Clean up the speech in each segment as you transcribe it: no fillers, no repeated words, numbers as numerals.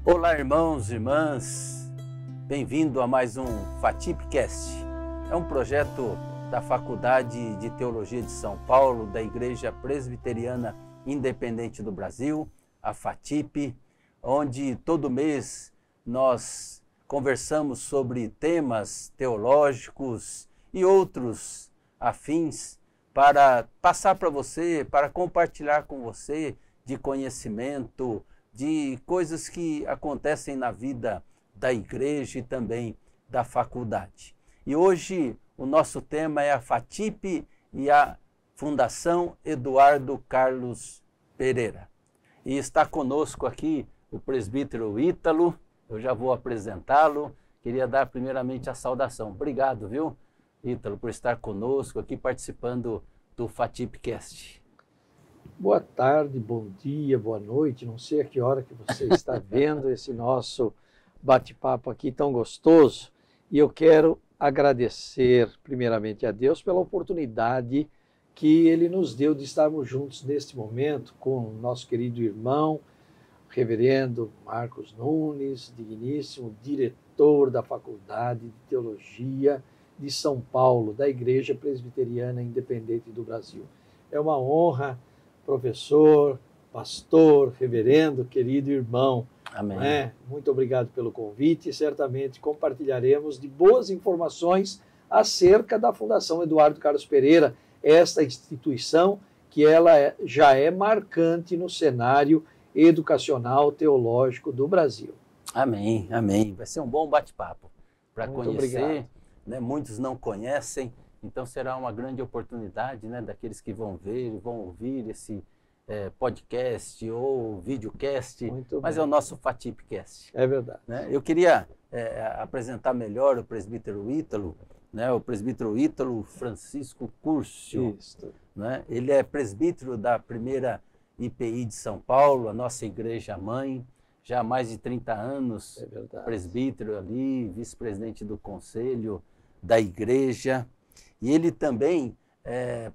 Olá, irmãos e irmãs, bem-vindo a mais um FATIPcast. É um projeto da Faculdade de Teologia de São Paulo, da Igreja Presbiteriana Independente do Brasil, a FATIP, onde todo mês nós conversamos sobre temas teológicos e outros afins para passar para você, para compartilhar com você de conhecimento, de coisas que acontecem na vida da igreja e também da faculdade. E hoje o nosso tema é a FATIP e a Fundação Eduardo Carlos Pereira. E está conosco aqui o presbítero Ítalo, eu já vou apresentá-lo. Queria dar primeiramente a saudação. Obrigado, viu, Ítalo, por estar conosco aqui participando do FATIPcast. Boa tarde, bom dia, boa noite, não sei a que hora que você está vendo esse nosso bate-papo aqui tão gostoso. E eu quero agradecer primeiramente a Deus pela oportunidade que Ele nos deu de estarmos juntos neste momento com o nosso querido irmão, reverendo Marcos Nunes, digníssimo diretor da Faculdade de Teologia de São Paulo, da Igreja Presbiteriana Independente do Brasil. É uma honra, professor, pastor, reverendo, querido irmão. Amém. Muito obrigado pelo convite e certamente compartilharemos de boas informações acerca da Fundação Eduardo Carlos Pereira, esta instituição que ela já é marcante no cenário educacional teológico do Brasil. Amém, amém. Vai ser um bom bate-papo para conhecer. Obrigado. Né? Muitos não conhecem, então será uma grande oportunidade, né, daqueles que vão ver, vão ouvir esse podcast ou videocast, mas é o nosso FATIPcast. É verdade. Né? Eu queria apresentar melhor o presbítero Ítalo, né, o presbítero Ítalo Francisco Curcio. Né? Ele é presbítero da primeira IPI de São Paulo, a nossa igreja mãe, já há mais de 30 anos, presbítero ali, vice-presidente do conselho da igreja. E ele também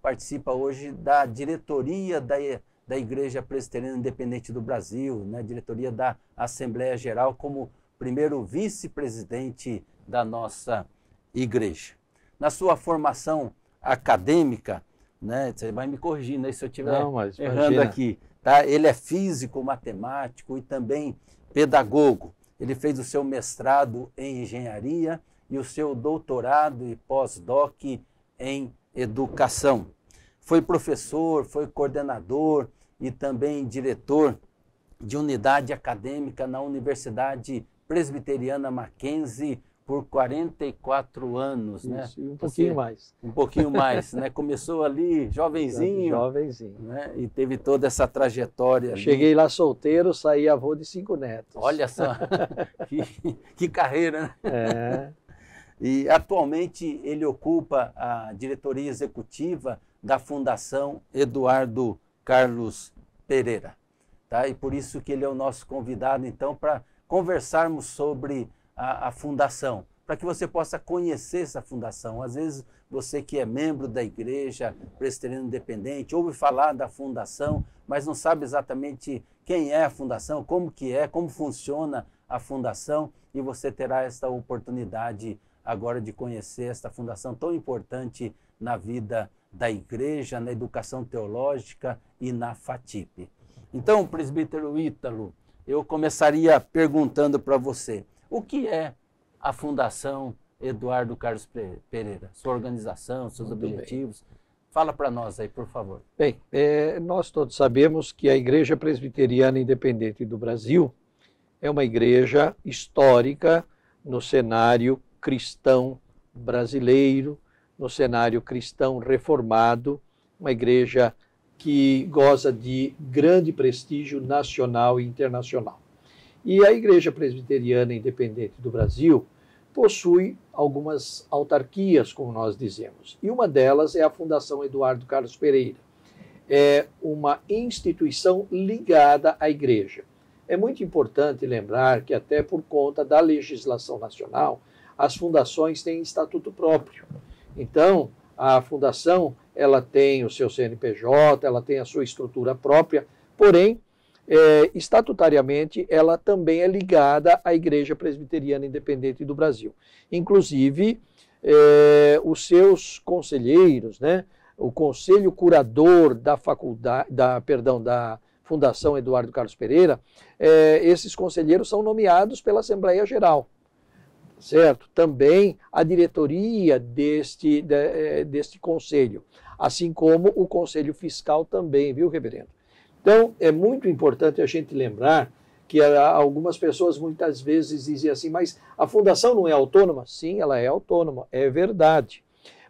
participa hoje da diretoria da Igreja Presbiteriana Independente do Brasil, né? Diretoria da Assembleia Geral, como primeiro vice-presidente da nossa igreja. Na sua formação acadêmica, né? Você vai me corrigir, né, se eu estiver errando aqui. Tá? Ele é físico, matemático e também pedagogo. Ele fez o seu mestrado em engenharia e o seu doutorado e pós-doc em educação. Foi professor, foi coordenador e também diretor de unidade acadêmica na Universidade Presbiteriana Mackenzie por 44 anos. Isso, né? E um pouquinho mais. Um pouquinho mais, né? Começou ali jovenzinho. Né? E teve toda essa trajetória. Cheguei lá solteiro, saí avô de 5 netos. Olha só, que carreira, né? É. E atualmente ele ocupa a diretoria executiva da Fundação Eduardo Carlos Pereira. Tá? E por isso que ele é o nosso convidado, então, para conversarmos sobre a fundação, para que você possa conhecer essa fundação. Às vezes você que é membro da Igreja Presbiteriana Independente, ouve falar da fundação, mas não sabe exatamente quem é a fundação, como funciona a fundação, e você terá esta oportunidade agora de conhecer esta fundação tão importante na vida da igreja, na educação teológica e na FATIP. Então, presbítero Ítalo, eu começaria perguntando para você, o que é a Fundação Eduardo Carlos Pereira? Sua organização, seus objetivos? Fala para nós aí, por favor. Bem, nós todos sabemos que a Igreja Presbiteriana Independente do Brasil é uma igreja histórica no cenário cristão brasileiro, no cenário cristão reformado, uma igreja que goza de grande prestígio nacional e internacional. E a Igreja Presbiteriana Independente do Brasil possui algumas autarquias, como nós dizemos, e uma delas é a Fundação Eduardo Carlos Pereira. É uma instituição ligada à igreja. É muito importante lembrar que até por conta da legislação nacional, as fundações têm estatuto próprio. Então, a fundação ela tem o seu CNPJ, ela tem a sua estrutura própria, porém, estatutariamente, ela também é ligada à Igreja Presbiteriana Independente do Brasil. Inclusive, os seus conselheiros, né, o conselho curador da da Fundação Eduardo Carlos Pereira, esses conselheiros são nomeados pela Assembleia Geral, certo? Também a diretoria deste conselho, assim como o conselho fiscal também, viu, reverendo? Então, é muito importante a gente lembrar que algumas pessoas muitas vezes dizem assim, mas a fundação não é autônoma? Sim, ela é autônoma, é verdade.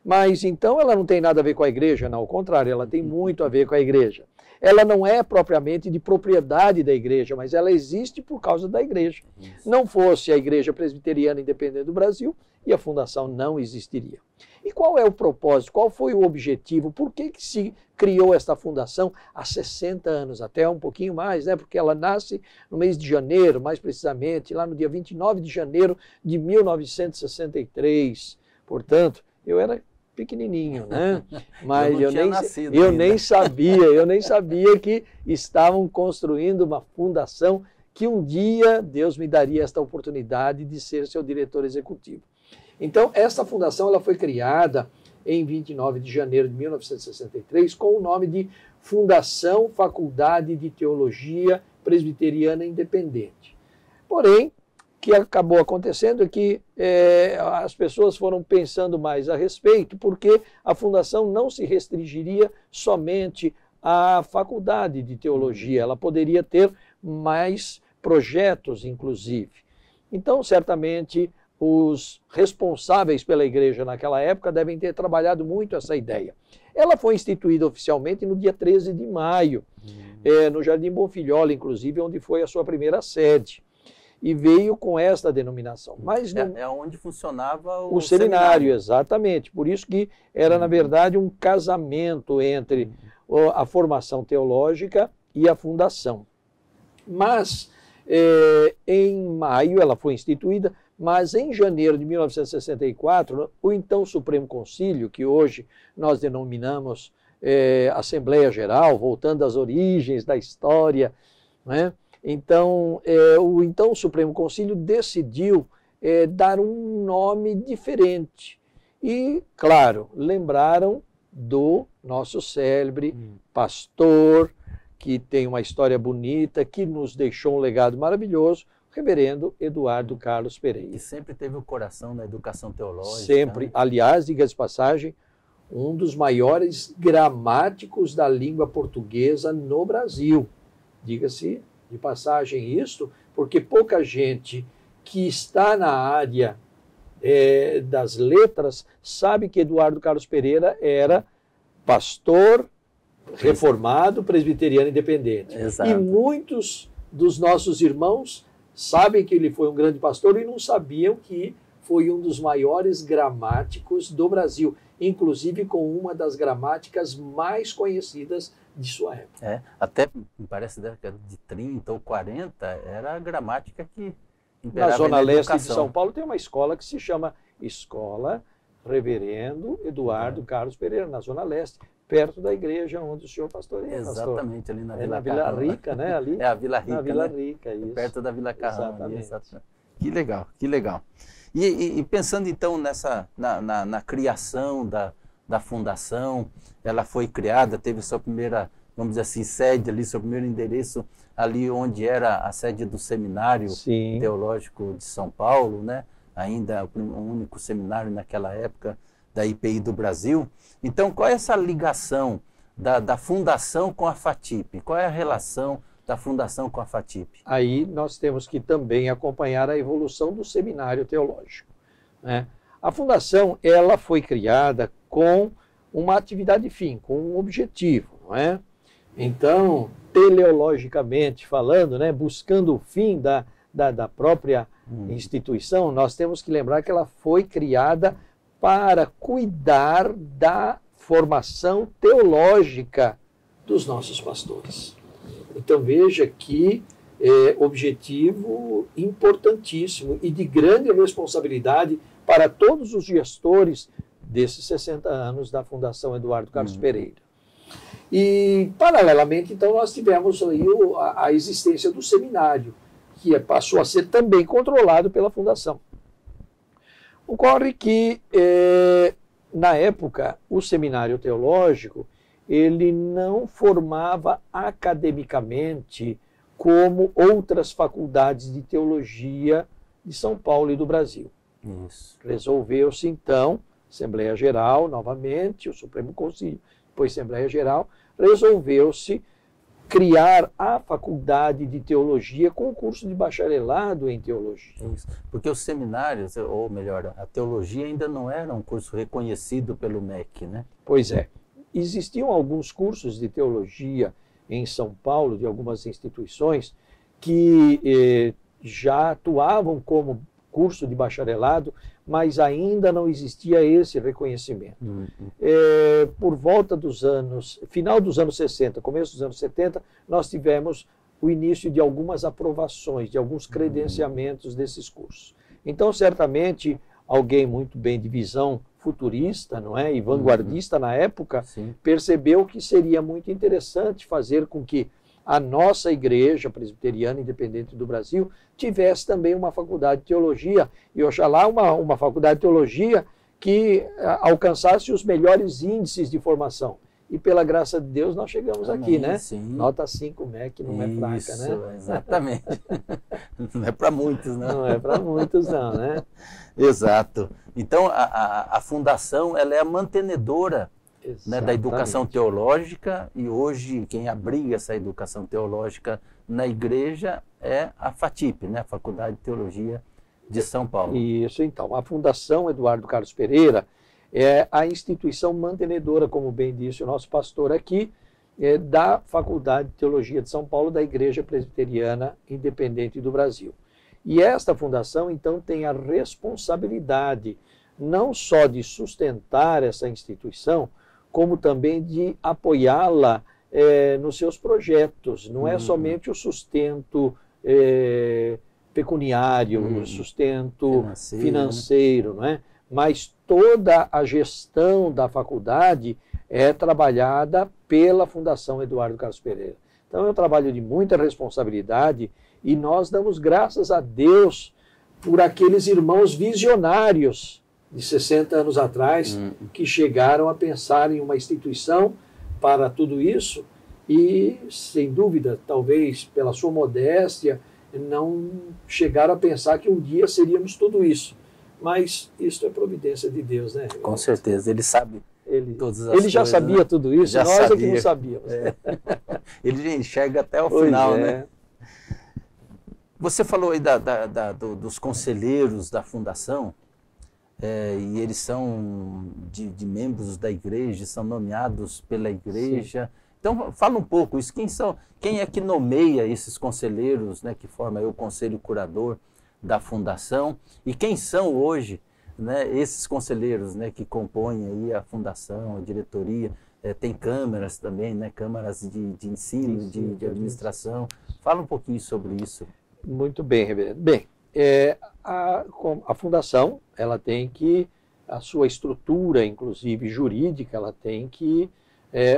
Mas então ela não tem nada a ver com a igreja? Não, ao contrário, ela tem muito a ver com a igreja. Ela não é propriamente de propriedade da igreja, mas ela existe por causa da igreja. Isso. Não fosse a Igreja Presbiteriana Independente do Brasil, e a fundação não existiria. E qual é o propósito? Qual foi o objetivo? Por que se criou esta fundação há 60 anos, até um pouquinho mais, né? Porque ela nasce no mês de janeiro, mais precisamente, lá no dia 29 de janeiro de 1963. Portanto, eu era pequenininho, né? Mas eu nem sabia que estavam construindo uma fundação que um dia Deus me daria esta oportunidade de ser seu diretor executivo. Então, essa fundação ela foi criada em 29 de janeiro de 1963 com o nome de Fundação Faculdade de Teologia Presbiteriana Independente. Porém, o que acabou acontecendo é que as pessoas foram pensando mais a respeito, porque a fundação não se restringiria somente à faculdade de teologia, ela poderia ter mais projetos, inclusive. Então, certamente, os responsáveis pela igreja naquela época devem ter trabalhado muito essa ideia. Ela foi instituída oficialmente no dia 13 de maio, no Jardim Bonfilhola, inclusive, onde foi a sua primeira sede. E veio com esta denominação. Mas é onde funcionava o seminário, exatamente. Por isso que era, na verdade, um casamento entre a formação teológica e a fundação. Mas, em maio, ela foi instituída, mas em janeiro de 1964, o então Supremo Concílio, que hoje nós denominamos Assembleia Geral, voltando às origens da história, né? Então, o então Supremo Concílio decidiu dar um nome diferente. E, claro, lembraram do nosso célebre pastor, que tem uma história bonita, que nos deixou um legado maravilhoso, o reverendo Eduardo Carlos Pereira. Que sempre teve o coração na educação teológica. Sempre. Né? Aliás, diga-se de passagem, um dos maiores gramáticos da língua portuguesa no Brasil. Diga-se de passagem isto, porque pouca gente que está na área das letras sabe que Eduardo Carlos Pereira era pastor reformado, presbiteriano independente. Exato. E muitos dos nossos irmãos sabem que ele foi um grande pastor e não sabiam que foi um dos maiores gramáticos do Brasil, inclusive com uma das gramáticas mais conhecidas de sua época. Até, me parece, década de 30 ou 40, era a gramática que imperava na Zona Leste educação. de São Paulo tem uma escola que se chama Escola Reverendo Eduardo Carlos Pereira, na Zona Leste, perto da igreja onde o senhor pastoreia. Exatamente, pastor. Ali na Vila Carrão. Rica, né? Ali, a Vila Rica, na Vila né? Rica, isso. Perto da Vila Carrão. Exatamente. Ali, que legal, que legal. E pensando então na criação da fundação, ela foi criada, teve sua primeira, vamos dizer assim, sede ali, seu primeiro endereço ali onde era a sede do Seminário Sim. Teológico de São Paulo, né? Ainda o único seminário naquela época da IPI do Brasil. Então, qual é essa ligação da fundação com a FATIP? Qual é a relação da fundação com a FATIP? Aí nós temos que também acompanhar a evolução do seminário teológico, né? A fundação, ela foi criada com uma atividade fim, com um objetivo, não é? Então, teleologicamente falando, né, buscando o fim da própria instituição, nós temos que lembrar que ela foi criada para cuidar da formação teológica dos nossos pastores. Então veja que objetivo importantíssimo e de grande responsabilidade para todos os gestores desses 60 anos da Fundação Eduardo Carlos Pereira. E, paralelamente, então, nós tivemos aí a existência do seminário, que passou a ser também controlado pela Fundação. Ocorre que, na época, o seminário teológico, ele não formava academicamente como outras faculdades de teologia de São Paulo e do Brasil. Isso. Resolveu-se, então, Assembleia Geral, novamente, o Supremo Conselho, depois Assembleia Geral, resolveu-se criar a faculdade de teologia com curso de bacharelado em teologia. Isso. Porque os seminários, ou melhor, a teologia ainda não era um curso reconhecido pelo MEC, né? Pois é. Existiam alguns cursos de teologia em São Paulo, de algumas instituições, que já atuavam como curso de bacharelado, mas ainda não existia esse reconhecimento. Por volta dos anos, final dos anos 60, começo dos anos 70, nós tivemos o início de algumas aprovações, de alguns credenciamentos desses cursos. Então, certamente, alguém muito bem de visão futurista, não é, e vanguardista na época, Sim. percebeu que seria muito interessante fazer com que a nossa Igreja Presbiteriana Independente do Brasil tivesse também uma faculdade de teologia, e oxalá uma faculdade de teologia que alcançasse os melhores índices de formação. E pela graça de Deus nós chegamos aqui, né? Sim. Nota 5 MEC não é fraca, né? Exatamente. Não é para muitos, né? Não é para muitos, não, né? Exato. Então, a Fundação ela é a mantenedora, né, da educação teológica, e hoje quem abriga essa educação teológica na igreja é a FATIP, né, a Faculdade de Teologia de São Paulo. Isso, então. A Fundação Eduardo Carlos Pereira é a instituição mantenedora, como bem disse o nosso pastor aqui, da Faculdade de Teologia de São Paulo, da Igreja Presbiteriana Independente do Brasil. E esta fundação, então, tem a responsabilidade não só de sustentar essa instituição, como também de apoiá-la nos seus projetos. Não é somente o sustento pecuniário, o sustento financeiro, não é? Mas toda a gestão da faculdade é trabalhada pela Fundação Eduardo Carlos Pereira. Então é um trabalho de muita responsabilidade e nós damos graças a Deus por aqueles irmãos visionários de 60 anos atrás que chegaram a pensar em uma instituição para tudo isso e, sem dúvida, talvez pela sua modéstia, não chegaram a pensar que um dia seríamos tudo isso. Mas isso é providência de Deus, né? Com certeza, ele sabe todas as coisas. Ele já sabia, né? Tudo isso, já nós sabia. É que não sabíamos. Ele enxerga até o final, né? Você falou aí dos conselheiros da fundação, e eles são de membros da igreja, são nomeados pela igreja. Sim. Então, fala um pouco isso. Quem é que nomeia esses conselheiros, né, que formam aí o conselho curador da fundação? E quem são hoje, né, esses conselheiros, né, que compõem aí a fundação, a diretoria? Tem câmaras também, né, câmaras de ensino, de administração. Fala um pouquinho sobre isso. Muito bem, reverendo. Bem, a fundação, ela tem que, a sua estrutura, inclusive jurídica, ela tem que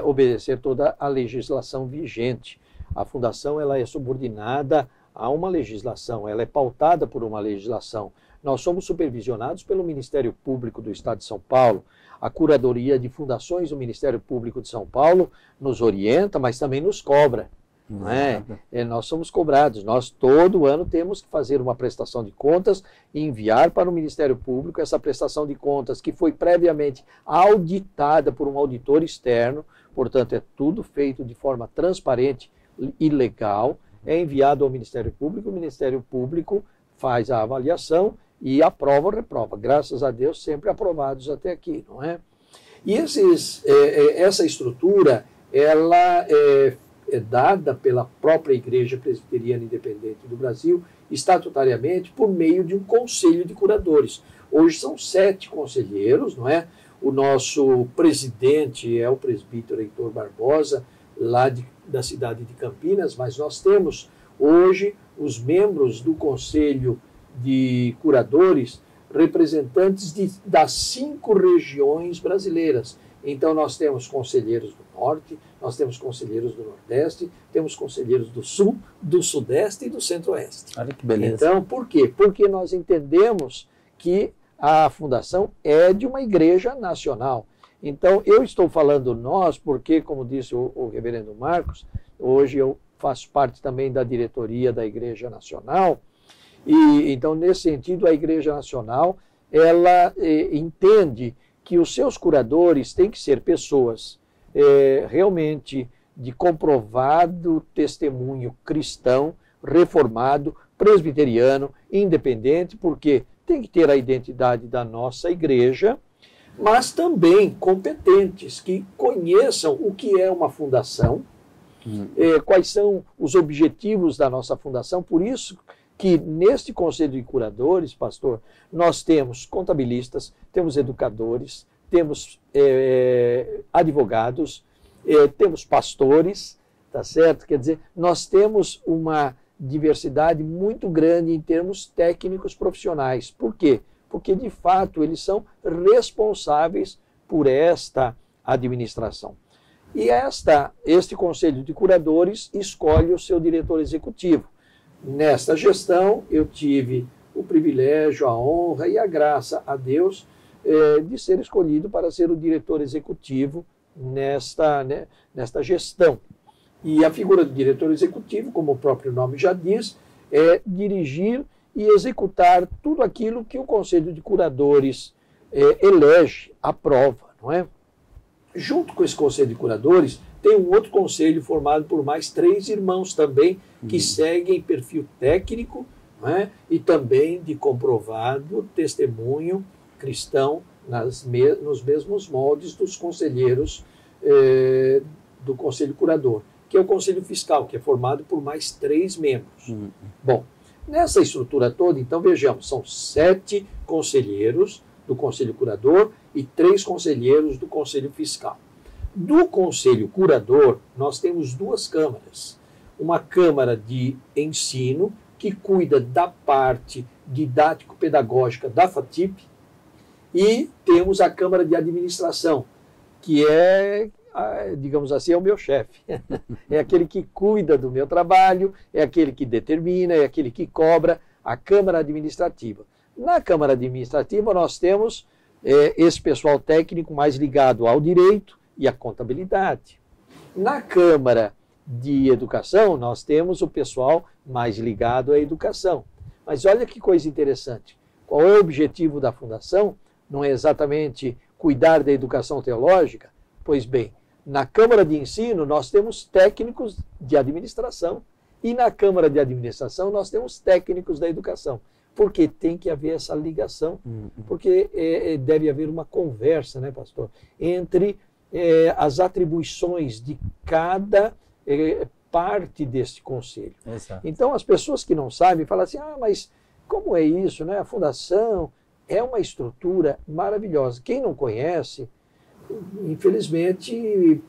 obedecer toda a legislação vigente. A fundação, ela é subordinada a uma legislação, ela é pautada por uma legislação. Nós somos supervisionados pelo Ministério Público do Estado de São Paulo. A Curadoria de Fundações do Ministério Público de São Paulo nos orienta, mas também nos cobra. Não é? Nós somos cobrados, nós todo ano temos que fazer uma prestação de contas e enviar para o Ministério Público essa prestação de contas que foi previamente auditada por um auditor externo, portanto é tudo feito de forma transparente e legal, é enviado ao Ministério Público, o Ministério Público faz a avaliação e aprova ou reprova, graças a Deus sempre aprovados até aqui, não é? E essa estrutura, ela é dada pela própria Igreja Presbiteriana Independente do Brasil, estatutariamente, por meio de um conselho de curadores. Hoje são 7 conselheiros, não é? O nosso presidente é o presbítero Heitor Barbosa, lá da cidade de Campinas, mas nós temos hoje os membros do conselho de curadores, representantes das 5 regiões brasileiras. Então nós temos conselheiros do Norte, nós temos conselheiros do Nordeste, temos conselheiros do Sul, do Sudeste e do Centro-Oeste. Olha que beleza. Então, por quê? Porque nós entendemos que a fundação é de uma igreja nacional. Então, eu estou falando nós, porque, como disse o reverendo Marcos, hoje eu faço parte também da diretoria da Igreja Nacional, e então, nesse sentido, a Igreja Nacional, ela entende que os seus curadores têm que ser pessoas realmente de comprovado testemunho cristão, reformado, presbiteriano, independente, porque tem que ter a identidade da nossa igreja, mas também competentes, que conheçam o que é uma fundação, quais são os objetivos da nossa fundação. Por isso que neste Conselho de Curadores, pastor, nós temos contabilistas, temos educadores, temos advogados, temos pastores, tá certo? Quer dizer, nós temos uma diversidade muito grande em termos técnicos profissionais. Por quê? Porque, de fato, eles são responsáveis por esta administração. E este Conselho de Curadores escolhe o seu diretor executivo. Nesta gestão, eu tive o privilégio, a honra e a graça a Deus de ser escolhido para ser o diretor executivo nesta gestão. E a figura do diretor executivo, como o próprio nome já diz, é dirigir e executar tudo aquilo que o Conselho de Curadores elege, aprova, não é? Junto com esse Conselho de Curadores, tem um outro conselho formado por mais 3 irmãos também, que seguem perfil técnico, não é? E também de comprovado testemunho cristão nos mesmos moldes dos conselheiros do Conselho Curador, que é o Conselho Fiscal, que é formado por mais 3 membros. Bom, nessa estrutura toda, então, vejamos, são 7 conselheiros do Conselho Curador e 3 conselheiros do Conselho Fiscal. Do Conselho Curador, nós temos 2 câmaras. Uma Câmara de Ensino, que cuida da parte didático-pedagógica da FATIP, e temos a Câmara de Administração, que digamos assim, é o meu chefe. É aquele que cuida do meu trabalho, é aquele que determina, é aquele que cobra, a Câmara Administrativa. Na Câmara Administrativa nós temos esse pessoal técnico mais ligado ao direito e à contabilidade. Na Câmara de Educação nós temos o pessoal mais ligado à educação. Mas olha que coisa interessante. Qual é o objetivo da Fundação? Não é exatamente cuidar da educação teológica? Pois bem, na Câmara de Ensino nós temos técnicos de administração e na Câmara de Administração nós temos técnicos da educação. Porque tem que haver essa ligação, porque deve haver uma conversa, né, pastor, entre as atribuições de cada parte deste conselho. Exato. Então, as pessoas que não sabem falam assim, mas como é isso, né? A fundação é uma estrutura maravilhosa. Quem não conhece, infelizmente,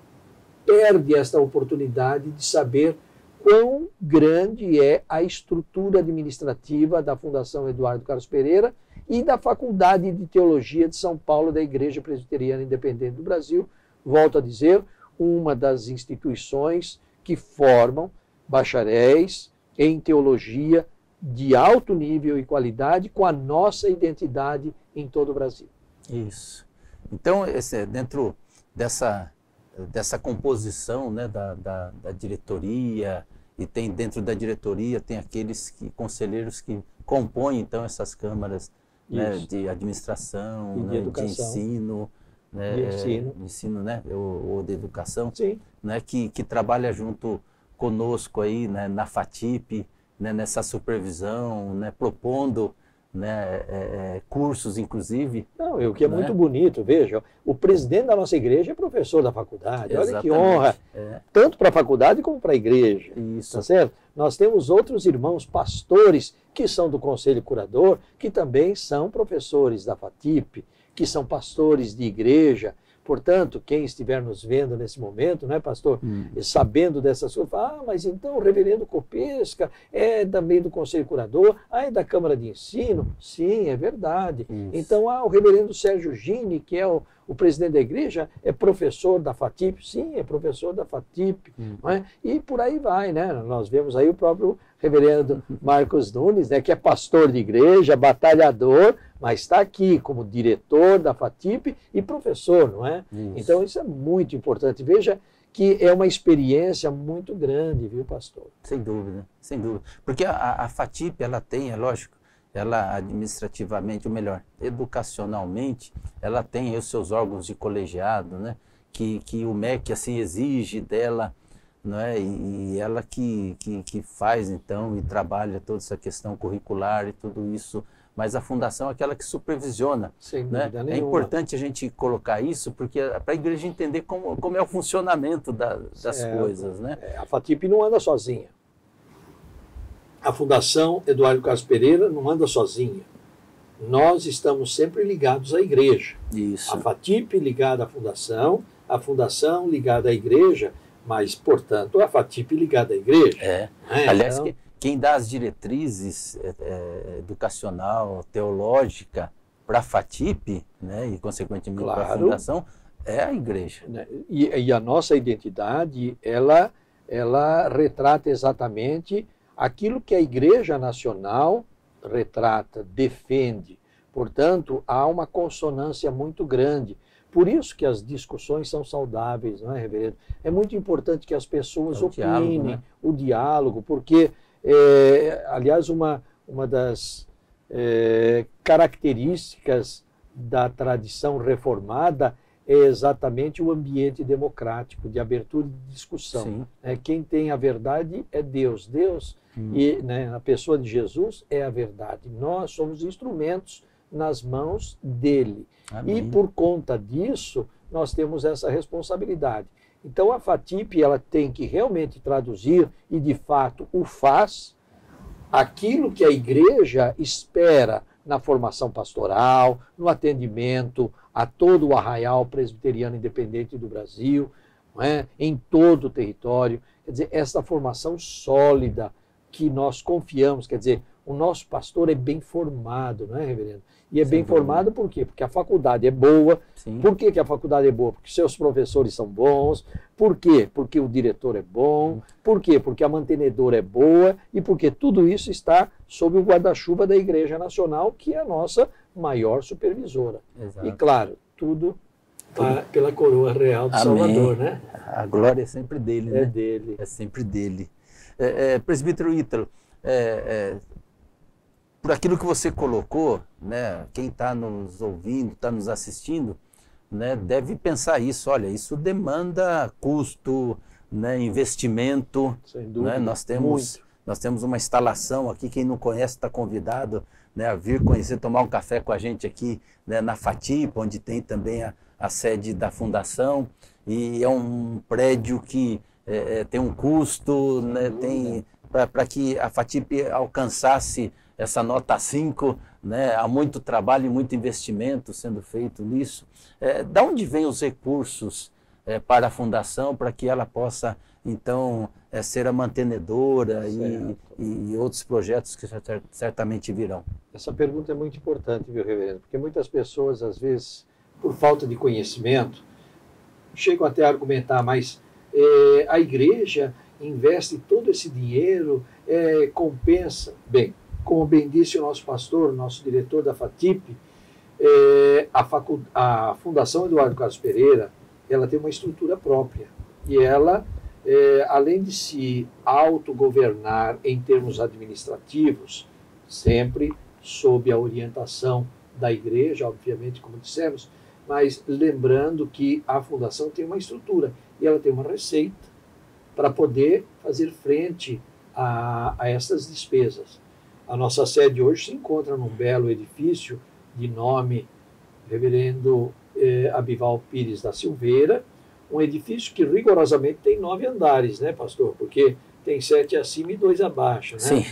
perde esta oportunidade de saber quão grande é a estrutura administrativa da Fundação Eduardo Carlos Pereira e da Faculdade de Teologia de São Paulo da Igreja Presbiteriana Independente do Brasil. Volto a dizer, uma das instituições que formam bacharéis em teologia de alto nível e qualidade com a nossa identidade em todo o Brasil. Isso. Então, dentro dessa composição, né, da diretoria, e tem dentro da diretoria tem aqueles conselheiros que compõem então essas câmaras, né, de administração, e de educação, de ensino, né, de ensino, né, ou de educação, sim, né, que trabalha junto conosco aí, né, na FATIP, né, nessa supervisão, né, propondo, né, cursos, inclusive. Não, o que é, né, muito bonito, veja, o presidente da nossa igreja é professor da faculdade. Exatamente. Olha que honra, tanto para a faculdade como para a igreja. Isso. Tá certo? Nós temos outros irmãos pastores que são do Conselho Curador, que também são professores da FATIP, que são pastores de igreja. Portanto, quem estiver nos vendo nesse momento, né, pastor, sabendo dessas coisas, fala, mas então o reverendo Copesca é também do Conselho Curador, é da Câmara de Ensino? Sim, é verdade. Isso. Então, o reverendo Sérgio Gini, que é o O presidente da igreja é professor da FATIP? Sim, é professor da FATIP. Não é? E por aí vai, né? Nós vemos aí o próprio reverendo Marcos Nunes, né, que é pastor de igreja, batalhador, mas está aqui como diretor da FATIP e professor, não é? Isso. Então isso é muito importante. Veja que é uma experiência muito grande, viu, pastor? Sem dúvida, sem dúvida. Porque a FATIP, ela tem, é lógico, ela administrativamente, ou melhor, educacionalmente, ela tem os seus órgãos de colegiado, né? Que o MEC assim exige dela, não é? E ela que faz, então, e trabalha toda essa questão curricular e tudo isso. Mas a fundação é aquela que supervisiona. Sem né? dúvida nenhuma. É importante a gente colocar isso, porque para a igreja entender como é o funcionamento das coisas. Né? A FATIP não anda sozinha. A Fundação Eduardo Carlos Pereira não anda sozinha. Nós estamos sempre ligados à igreja. Isso. A FATIP ligada à Fundação, a Fundação ligada à igreja, mas, portanto, a FATIP ligada à igreja. Aliás, então, quem dá as diretrizes educacional, teológica para a FATIP, né, e consequentemente para a Fundação, é a igreja. E a nossa identidade, ela retrata exatamente aquilo que a Igreja Nacional retrata, defende. Portanto, há uma consonância muito grande. Por isso que as discussões são saudáveis, não é, reverendo? É muito importante que as pessoas opinem, o diálogo, porque, aliás, uma das características da tradição reformada é exatamente o ambiente democrático, de abertura e de discussão. Quem tem a verdade é Deus. Deus, e a pessoa de Jesus é a verdade. Nós somos instrumentos nas mãos dele. Amém. E por conta disso, nós temos essa responsabilidade. Então a FATIP ela tem que realmente traduzir, e de fato o faz, aquilo que a igreja espera na formação pastoral, no atendimento a todo o arraial presbiteriano independente do Brasil, não é? Em todo o território. Quer dizer, essa formação sólida que nós confiamos, quer dizer, o nosso pastor é bem formado, não é, reverendo? E é bem formado por quê? Porque a faculdade é boa. Sim. Por que a faculdade é boa? Porque seus professores são bons. Por quê? Porque o diretor é bom. Por quê? Porque a mantenedora é boa. E porque tudo isso está sob o guarda-chuva da Igreja Nacional, que é a nossa maior supervisora. Exato. E claro, tudo pela coroa real de Salvador, né? A glória é sempre dele, né? É dele. É sempre dele. Presbítero Ítalo, por aquilo que você colocou, né, quem está nos ouvindo, está nos assistindo, né, deve pensar isso. Olha, isso demanda custo, né, investimento. Sem dúvida. Né, nós temos uma instalação aqui, quem não conhece está convidado, né, a vir conhecer, tomar um café com a gente aqui, né, na FATIP, onde tem também a sede da Fundação, e é um prédio que tem um custo, né, para que a FATIP alcançasse essa nota 5, né, há muito trabalho e muito investimento sendo feito nisso. Da onde vêm os recursos para a Fundação, para que ela possa, então, ser a mantenedora e outros projetos que certamente virão? Essa pergunta é muito importante, viu, reverendo? Porque muitas pessoas, às vezes, por falta de conhecimento, chegam até a argumentar, mas a igreja investe todo esse dinheiro, compensa. Bem, como bem disse o nosso pastor, o nosso diretor da FATIP, a Fundação Eduardo Carlos Pereira, ela tem uma estrutura própria. E ela, além de se autogovernar em termos administrativos, sempre sob a orientação da igreja, obviamente, como dissemos, mas lembrando que a Fundação tem uma estrutura e ela tem uma receita para poder fazer frente a essas despesas. A nossa sede hoje se encontra num belo edifício de nome Reverendo Abival Pires da Silveira, um edifício que rigorosamente tem 9 andares, né, pastor? Porque tem 7 acima e 2 abaixo, né? Sim.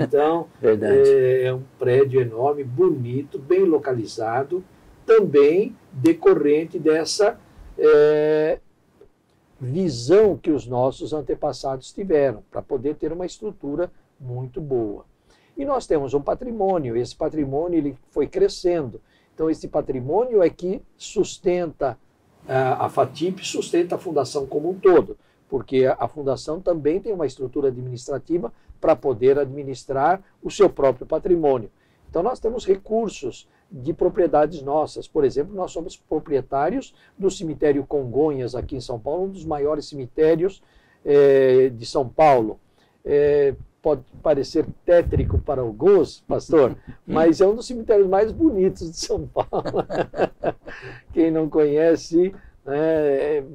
Então, é um prédio enorme, bonito, bem localizado, também decorrente dessa visão que os nossos antepassados tiveram, para poder ter uma estrutura muito boa. E nós temos um patrimônio, esse patrimônio ele foi crescendo. Então, esse patrimônio é que sustenta a FATIP, sustenta a fundação como um todo, porque a fundação também tem uma estrutura administrativa para poder administrar o seu próprio patrimônio. Então, nós temos recursos de propriedades nossas. Por exemplo, nós somos proprietários do cemitério Congonhas, aqui em São Paulo, um dos maiores cemitérios de São Paulo. Pode parecer tétrico para alguns, pastor, mas é um dos cemitérios mais bonitos de São Paulo. Quem não conhece,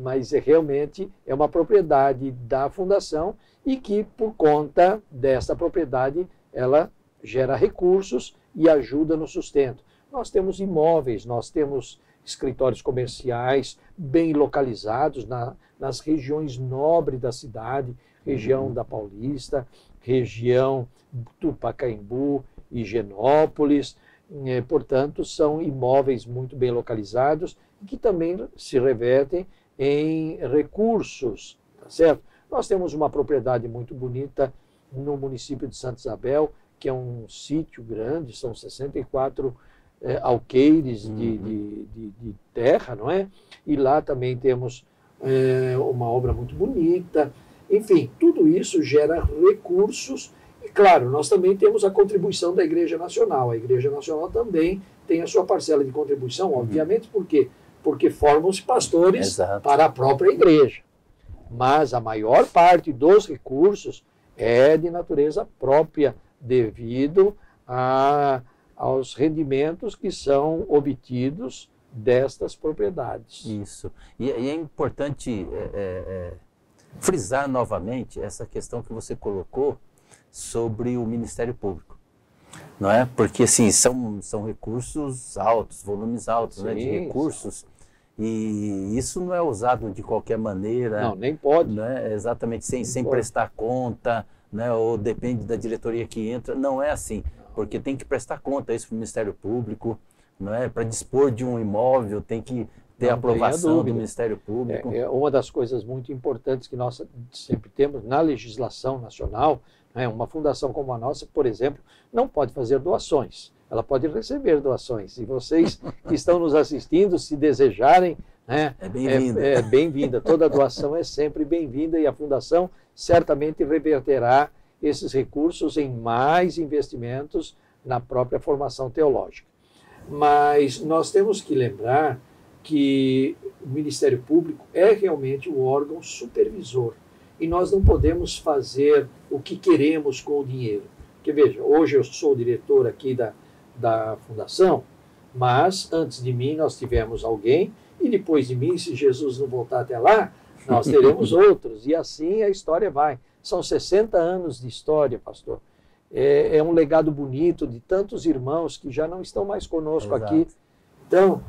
mas realmente é uma propriedade da fundação e que, por conta dessa propriedade, ela gera recursos e ajuda no sustento. Nós temos imóveis, nós temos escritórios comerciais bem localizados nas regiões nobres da cidade, região da Paulista, região do Pacaembu, Higienópolis. Portanto, são imóveis muito bem localizados e que também se revertem em recursos, tá certo? Nós temos uma propriedade muito bonita no município de Santa Isabel, que é um sítio grande, são 64 alqueires de terra, não é? E lá também temos uma obra muito bonita. Enfim, tudo isso gera recursos e, claro, nós também temos a contribuição da Igreja Nacional. A Igreja Nacional também tem a sua parcela de contribuição, obviamente, por quê? Porque formam-se pastores Exato. Para a própria igreja. Mas a maior parte dos recursos é de natureza própria, devido aos rendimentos que são obtidos destas propriedades. Isso. E é importante frisar novamente essa questão que você colocou sobre o Ministério Público, não é? Porque assim, são recursos altos, volumes altos, Sim, né, de recursos, e isso não é usado de qualquer maneira. Não, nem pode. Né? Exatamente, sem prestar conta, né? Ou depende da diretoria que entra. Não é assim, porque tem que prestar conta isso para o Ministério Público, não é? Para dispor de um imóvel tem que ter a aprovação do Ministério Público. É uma das coisas muito importantes que nós sempre temos na legislação nacional. Uma fundação como a nossa, por exemplo, não pode fazer doações. Ela pode receber doações. E vocês que estão nos assistindo, se desejarem, é bem-vinda. É bem-vinda. Toda doação é sempre bem-vinda e a fundação certamente reverterá esses recursos em mais investimentos na própria formação teológica. Mas nós temos que lembrar que o Ministério Público é realmente o órgão supervisor e nós não podemos fazer o que queremos com o dinheiro. Porque veja, hoje eu sou o diretor aqui da fundação, mas antes de mim nós tivemos alguém e depois de mim, se Jesus não voltar até lá, nós teremos outros e assim a história vai. São 60 anos de história, pastor. É um legado bonito de tantos irmãos que já não estão mais conosco Exato. Aqui. Então,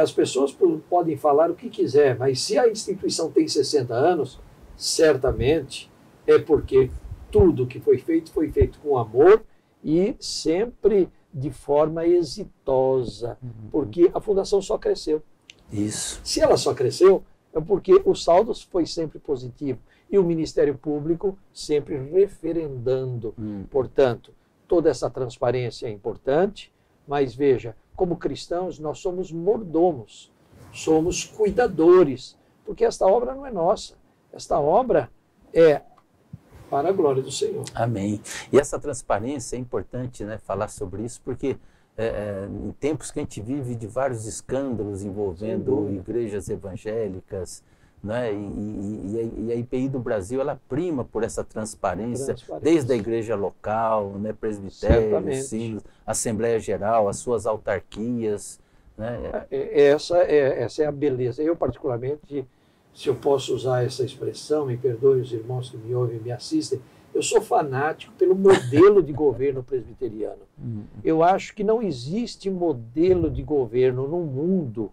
as pessoas podem falar o que quiser, mas se a instituição tem 60 anos, certamente é porque tudo que foi feito com amor e sempre de forma exitosa, porque a fundação só cresceu. Isso. Se ela só cresceu, é porque o saldo foi sempre positivo e o Ministério Público sempre referendando. Portanto, toda essa transparência é importante, mas veja, como cristãos, nós somos mordomos, somos cuidadores, porque esta obra não é nossa, esta obra é para a glória do Senhor. Amém. E essa transparência é importante, né, falar sobre isso, porque em tempos que a gente vive de vários escândalos envolvendo igrejas evangélicas, né, e a IPI do Brasil, ela prima por essa transparência. Desde a igreja local, né, presbitério, sinos, Assembleia Geral, as suas autarquias. Né? Essa é a beleza. Eu, particularmente, se eu posso usar essa expressão, me perdoem os irmãos que me ouvem e me assistem, eu sou fanático pelo modelo de governo presbiteriano. Eu acho que não existe modelo de governo no mundo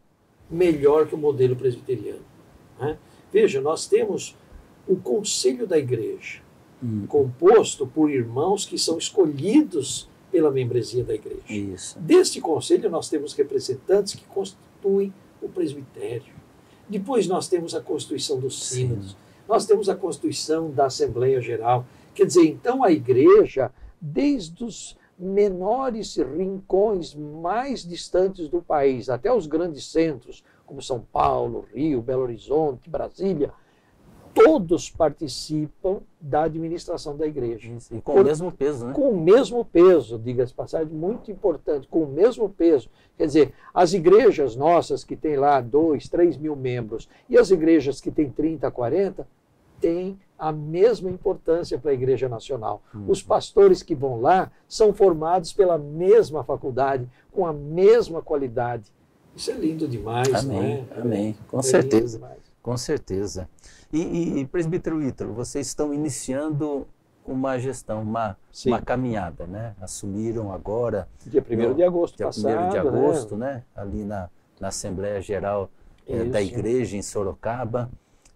melhor que o modelo presbiteriano. Né? Veja, nós temos o Conselho da Igreja, composto por irmãos que são escolhidos pela membresia da Igreja. Isso. Deste Conselho nós temos representantes que constituem o presbitério. Depois nós temos a Constituição dos Sínodos, nós temos a Constituição da Assembleia Geral. Quer dizer, então a Igreja, desde menores rincões mais distantes do país, até os grandes centros, como São Paulo, Rio, Belo Horizonte, Brasília, todos participam da administração da igreja. Isso, e com o mesmo peso, né? Com o mesmo peso, diga-se de passagem, muito importante, com o mesmo peso. Quer dizer, as igrejas nossas que têm lá 2, 3 mil membros e as igrejas que têm 30, 40, têm a mesma importância para a Igreja Nacional. Os pastores que vão lá são formados pela mesma faculdade, com a mesma qualidade. Isso é lindo demais, amém, né? Amém, com certeza. Com certeza. E presbítero Ítalo, vocês estão iniciando uma gestão, uma caminhada, né? Assumiram agora... Dia 1º de agosto dia passado. Dia 1º de agosto, né? Ali na Assembleia Geral da Igreja em Sorocaba.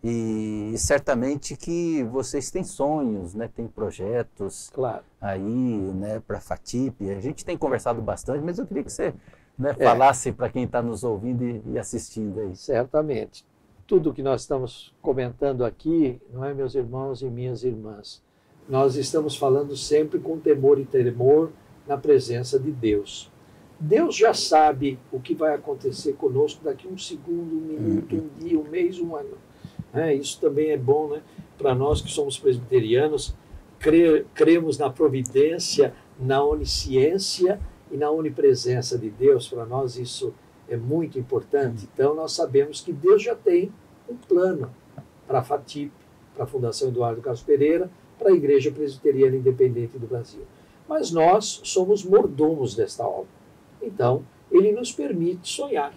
E certamente que vocês têm sonhos, né? Têm projetos aí, né? Para a FATIP. A gente tem conversado bastante, mas eu queria que você, né, falasse para quem está nos ouvindo e assistindo aí. Certamente. Tudo que nós estamos comentando aqui, não é, meus irmãos e minhas irmãs? Nós estamos falando sempre com temor e tremor na presença de Deus. Deus já sabe o que vai acontecer conosco daqui um segundo, um minuto, um dia, um mês, um ano. Isso também é bom, né? Para nós que somos presbiterianos, cremos na providência, na onisciência e na onipresença de Deus. Para nós isso é muito importante. Então nós sabemos que Deus já tem um plano para a FATIP, para a Fundação Eduardo Carlos Pereira, para a Igreja Presbiteriana Independente do Brasil. Mas nós somos mordomos desta obra. Então, ele nos permite sonhar,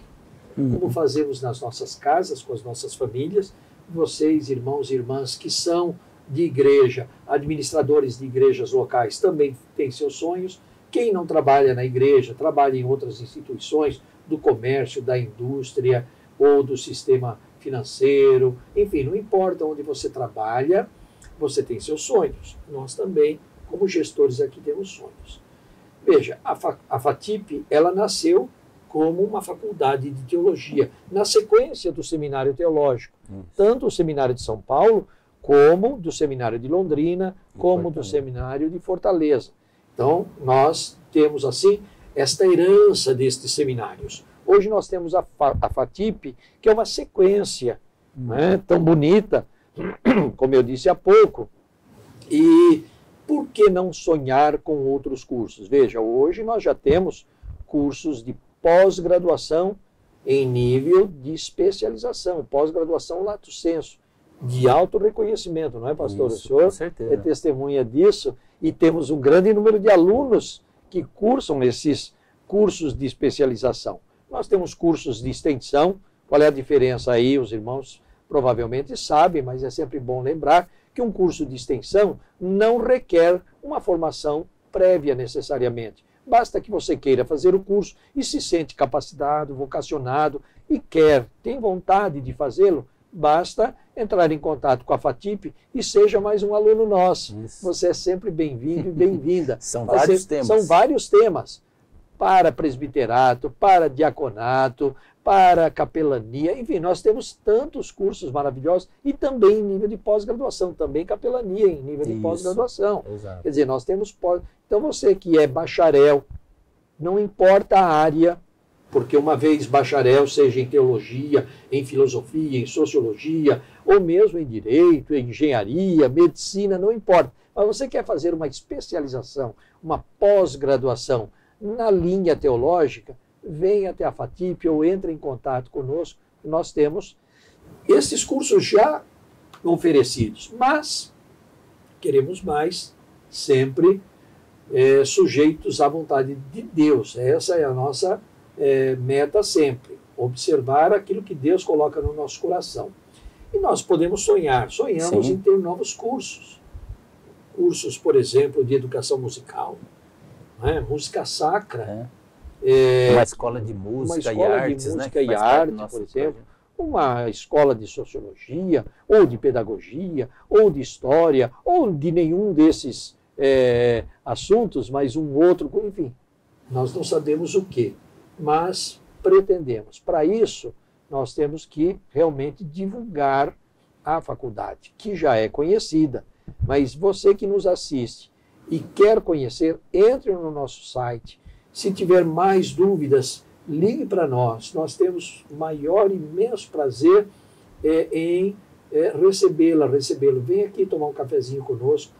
como fazemos nas nossas casas, com as nossas famílias. Vocês, irmãos e irmãs que são de igreja, administradores de igrejas locais, também têm seus sonhos. Quem não trabalha na igreja, trabalha em outras instituições, do comércio, da indústria ou do sistema financeiro, enfim, não importa onde você trabalha, você tem seus sonhos. Nós também, como gestores aqui, temos sonhos. Veja, a FATIP, ela nasceu como uma faculdade de teologia, na sequência do Seminário Teológico, tanto o Seminário de São Paulo, como do Seminário de Londrina, como do Seminário de Fortaleza. Então, nós temos, assim, esta herança destes seminários. Hoje nós temos a FATIP, que é uma sequência tão bonita, como eu disse há pouco. E por que não sonhar com outros cursos? Veja, hoje nós já temos cursos de pós-graduação em nível de especialização, pós-graduação lato sensu, de alto reconhecimento, não é, pastor? Isso, o senhor com certeza. É testemunha disso, e temos um grande número de alunos que cursam esses cursos de especialização. Nós temos cursos de extensão. Qual é a diferença aí? Os irmãos provavelmente sabem, mas é sempre bom lembrar que um curso de extensão não requer uma formação prévia necessariamente. Basta que você queira fazer o curso e se sente capacitado, vocacionado e tem vontade de fazê-lo, basta entrar em contato com a FATIP e seja mais um aluno nosso. Isso. Você é sempre bem-vindo e bem-vinda. São vários temas. São vários temas. Para presbiterato, para diaconato, para capelania, enfim, nós temos tantos cursos maravilhosos e também em nível de pós-graduação, também capelania em nível de pós-graduação. Quer dizer, nós temos Então você que é bacharel, não importa a área, porque uma vez bacharel, seja em teologia, em filosofia, em sociologia, ou mesmo em direito, em engenharia, medicina, não importa. Mas você quer fazer uma especialização, uma pós-graduação na linha teológica, venha até a FATIP ou entre em contato conosco. Nós temos esses cursos já oferecidos, mas queremos mais, sempre sujeitos à vontade de Deus. Essa é a nossa meta sempre, observar aquilo que Deus coloca no nosso coração. E nós podemos sonhamos Sim. em ter novos cursos. Cursos, por exemplo, de educação musical, música sacra. Uma escola de música e artes, por exemplo. Uma escola de sociologia, ou de pedagogia, ou de história, ou de nenhum desses assuntos, mas um outro, enfim. Nós não sabemos o que, mas pretendemos. Para isso, nós temos que realmente divulgar a faculdade, que já é conhecida. Mas você que nos assiste e quer conhecer, entre no nosso site. Se tiver mais dúvidas, ligue para nós. Nós temos maior, imenso prazer em recebê-lo. Vem aqui tomar um cafezinho conosco.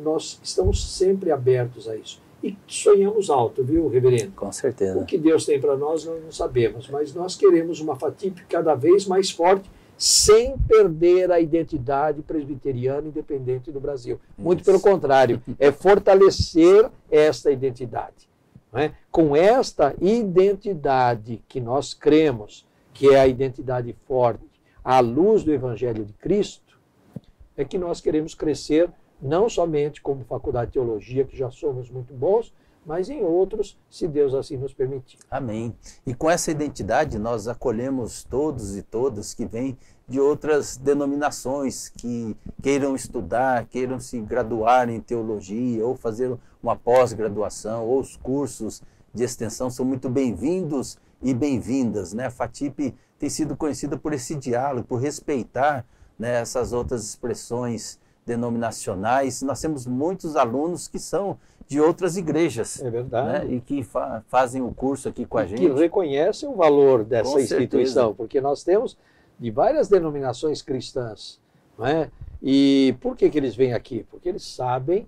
Nós estamos sempre abertos a isso. E sonhamos alto, viu, reverendo? Com certeza. O que Deus tem para nós não sabemos, mas nós queremos uma FATIP cada vez mais forte, sem perder a identidade presbiteriana independente do Brasil. Muito pelo contrário, é fortalecer esta identidade. Não é? Com esta identidade que nós cremos, que é a identidade forte, à luz do Evangelho de Cristo, é que nós queremos crescer, não somente como Faculdade de Teologia, que já somos muito bons, mas em outros, se Deus assim nos permitir. Amém. E com essa identidade, nós acolhemos todos e todas que vêm de outras denominações, que queiram estudar, queiram se graduar em teologia, ou fazer uma pós-graduação, ou os cursos de extensão são muito bem-vindos e bem-vindas, né? A FATIP tem sido conhecida por esse diálogo, por respeitar, né, essas outras expressões denominacionais. Nós temos muitos alunos que são de outras igrejas. É verdade. Né, e que fazem o curso aqui com a gente. Que reconhecem o valor dessa Com instituição, certeza. porque nós temos de várias denominações cristãs. Não é? E por que eles vêm aqui? Porque eles sabem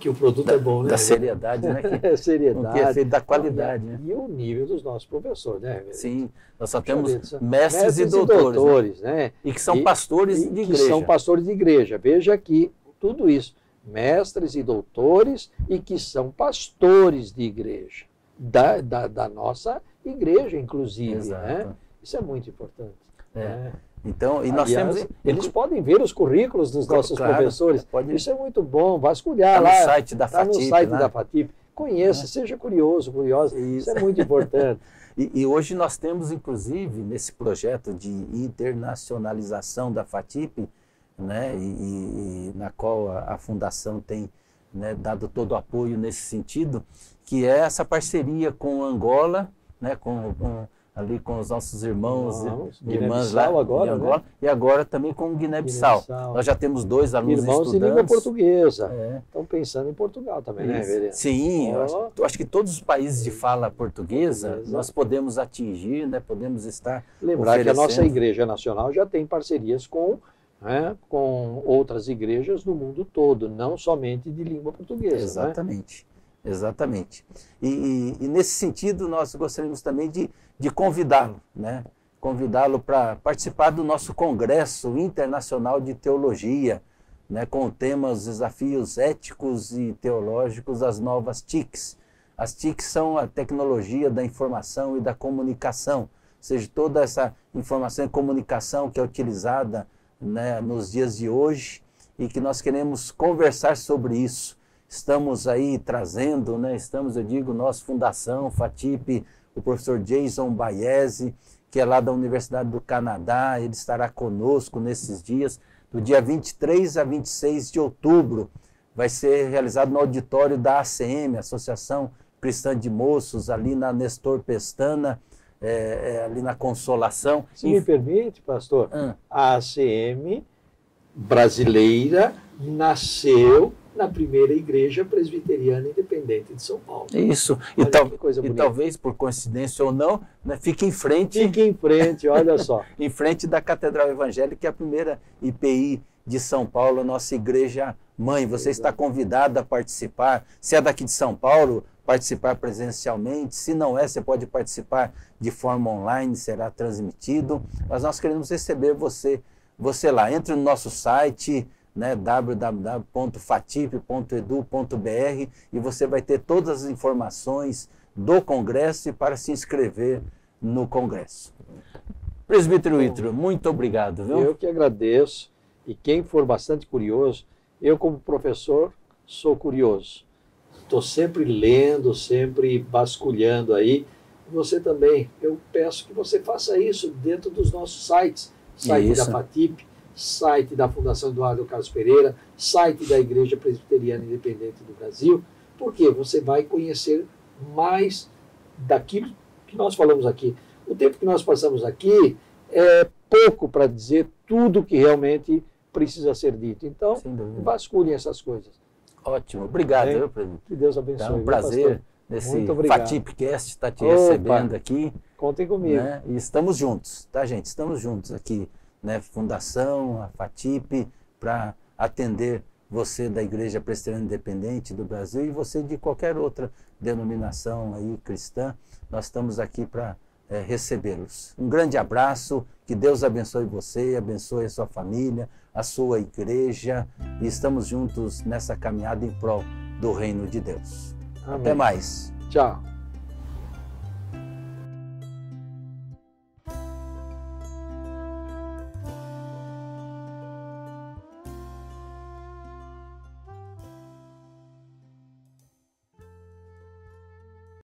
que o produto é bom, né? Da seriedade, né? É seriedade. Que é feito da qualidade, né? E o nível dos nossos professores, né? Sim, nós só temos Mestres mestres e doutores, né? E que são pastores de igreja. Que são pastores de igreja. Veja aqui tudo isso. Mestres e doutores e que são pastores de igreja. Da nossa igreja, inclusive. Exato. Né? Isso é muito importante. Né? Então, e Aliás, nós temos... eles podem ver os currículos dos nossos professores. Isso é muito bom. Vasculhar lá. No site da FATIP. No site da FATIP. Conheça, seja curiosa. Isso é muito importante. E hoje nós temos, inclusive, nesse projeto de internacionalização da FATIP, né, e na qual a Fundação tem, né, dado todo o apoio nesse sentido, que é essa parceria com Angola, né, ali com os nossos irmãos e irmãs lá agora, de Angola, né? E agora também com Guiné-Bissau. Nós já temos 2 alunos irmãos estudantes. de língua portuguesa. Estão pensando em Portugal também, né, vereador? Sim, eu acho que todos os países de fala portuguesa nós podemos atingir, né, podemos estar Lembrar que a nossa Igreja Nacional já tem parcerias com outras igrejas do mundo todo, não somente de língua portuguesa. Exatamente. Né? Exatamente. E nesse sentido, nós gostaríamos também de convidá-lo, né? Convidá-lo para participar do nosso Congresso Internacional de Teologia, né? Com o tema Os Desafios Éticos e Teológicos das Novas TICs. As TICs são a tecnologia da informação e da comunicação, ou seja, toda essa informação e comunicação que é utilizada, né, nos dias de hoje, e que nós queremos conversar sobre isso. Estamos aí trazendo, né, nossa Fundação, FATIP, o professor Jason Baese, que é lá da Universidade do Canadá, ele estará conosco nesses dias, do dia 23 a 26 de outubro, vai ser realizado no auditório da ACM, Associação Cristã de Moços, ali na Nestor Pestana, ali na Consolação. Se me permite, pastor, a ACM brasileira nasceu na primeira igreja presbiteriana independente de São Paulo. Isso. E talvez, por coincidência ou não, né, fique em frente. Olha só. Em frente da Catedral Evangélica, que é a primeira IPI de São Paulo, a nossa igreja mãe. Você está convidado a participar. Se é daqui de São Paulo, participar presencialmente. Se não é, você pode participar de forma online, será transmitido. Mas nós queremos receber você lá. Entre no nosso site, né, www.fatip.edu.br, e você vai ter todas as informações do Congresso e para se inscrever no Congresso. Presbítero Ítalo, muito obrigado. Viu? Eu que agradeço. E quem for bastante curioso, eu como professor sou curioso. Estou sempre lendo, sempre vasculhando aí. Você também. Eu peço que você faça isso dentro dos nossos sites. Site da FATIP, site da Fundação Eduardo Carlos Pereira, site da Igreja Presbiteriana Independente do Brasil, porque você vai conhecer mais daquilo que nós falamos aqui. O tempo que nós passamos aqui é pouco para dizer tudo que realmente precisa ser dito. Então, vasculhem essas coisas. Ótimo, obrigado, viu, presidente? Que Deus abençoe. É um prazer nesse FATIPcast estar te recebendo aqui. Contem comigo. Né? E estamos juntos, tá, gente? Estamos juntos aqui, né? Fundação, a FATIP, para atender você da Igreja Presbiteriana Independente do Brasil e você de qualquer outra denominação aí cristã. Nós estamos aqui para recebê-los. Um grande abraço, que Deus abençoe você, abençoe a sua família, a sua igreja, e estamos juntos nessa caminhada em prol do reino de Deus. Amém. Até mais. Tchau.